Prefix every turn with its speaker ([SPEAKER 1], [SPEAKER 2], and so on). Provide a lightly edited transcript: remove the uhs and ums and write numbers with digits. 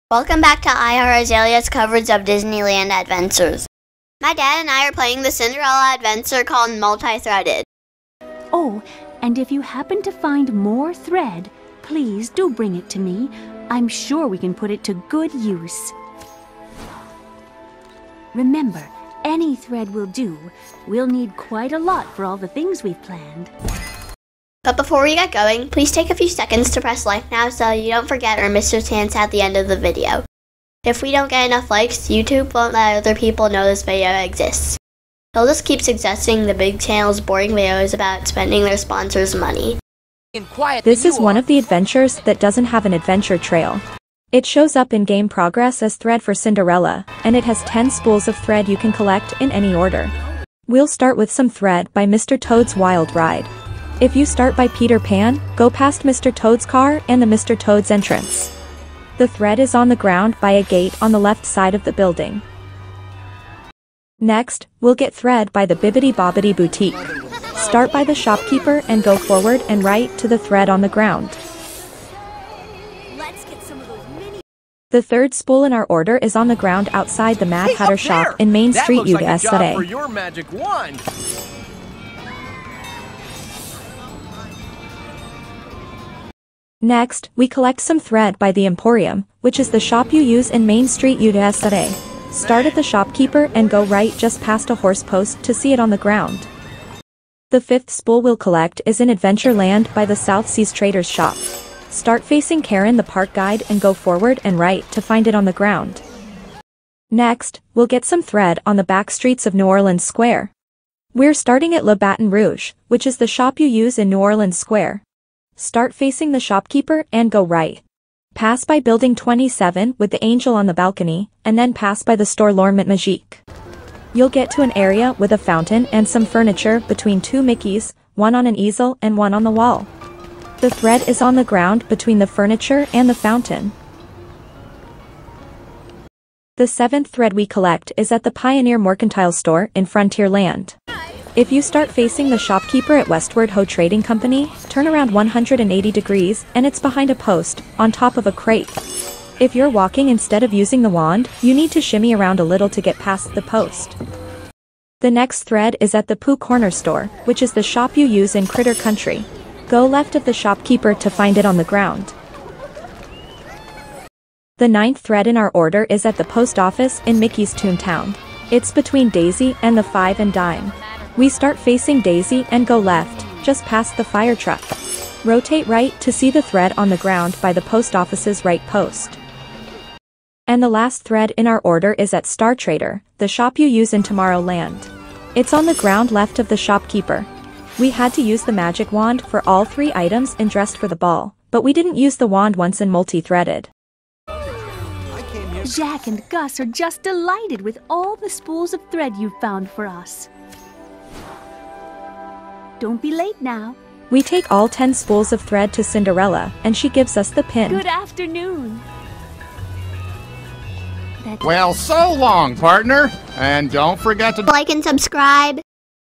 [SPEAKER 1] Welcome back to Azalea's coverage of Disneyland Adventures. My dad and I are playing the Cinderella adventure called Multi-Threaded.
[SPEAKER 2] Oh, and if you happen to find more thread, please do bring it to me. I'm sure we can put it to good use. Remember, any thread will do. We'll need quite a lot for all the things we've planned.
[SPEAKER 1] But before we get going, please take a few seconds to press like now so you don't forget or miss your chance at the end of the video. If we don't get enough likes, YouTube won't let other people know this video exists. They'll just keep suggesting the big channel's boring videos about spending their sponsors' money.
[SPEAKER 3] This is one of the adventures that doesn't have an adventure trail. It shows up in game progress as thread for Cinderella, and it has 10 spools of thread you can collect in any order. We'll start with some thread by Mr. Toad's Wild Ride. If you start by Peter Pan, go past Mr. Toad's car and the Mr. Toad's entrance. The thread is on the ground by a gate on the left side of the building. Next, we'll get thread by the Bibbidi Bobbidi Boutique. Start by the shopkeeper and go forward and right to the thread on the ground. The third spool in our order is on the ground outside the Mad Hatter shop in Main Street, USA. Next, we collect some thread by the Emporium, which is the shop you use in Main Street, USA. Start at the shopkeeper and go right just past a horse post to see it on the ground. The fifth spool we'll collect is in Adventureland by the South Seas Traders shop. Start facing Karen the park guide and go forward and right to find it on the ground. Next, we'll get some thread on the back streets of New Orleans Square. We're starting at Le Baton Rouge, which is the shop you use in New Orleans Square. Start facing the shopkeeper and go right. Pass by Building 27 with the angel on the balcony, and then pass by the store L'Ornement Magique. You'll get to an area with a fountain and some furniture between two Mickeys, one on an easel and one on the wall. The thread is on the ground between the furniture and the fountain. The seventh thread we collect is at the Pioneer Mercantile Store in Frontierland. If you start facing the shopkeeper at Westward Ho Trading Company, turn around 180 degrees and it's behind a post, on top of a crate. If you're walking instead of using the wand, you need to shimmy around a little to get past the post. The next thread is at the Pooh Corner Store, which is the shop you use in Critter Country. Go left of the shopkeeper to find it on the ground. The ninth thread in our order is at the post office in Mickey's Toontown. It's between Daisy and the 5 and Dime. We start facing Daisy and go left, just past the fire truck. Rotate right to see the thread on the ground by the post office's right post. And the last thread in our order is at Star Trader, the shop you use in Tomorrowland. It's on the ground left of the shopkeeper. We had to use the magic wand for all 3 items in Dressed for the Ball, but we didn't use the wand once in Multi-Threaded.
[SPEAKER 2] Jack and Gus are just delighted with all the spools of thread you've found for us. Don't be late now.
[SPEAKER 3] We take all 10 spools of thread to Cinderella, and she gives us the pin.
[SPEAKER 2] Good afternoon.
[SPEAKER 4] Well, so long, partner. And don't forget to
[SPEAKER 1] Like and subscribe.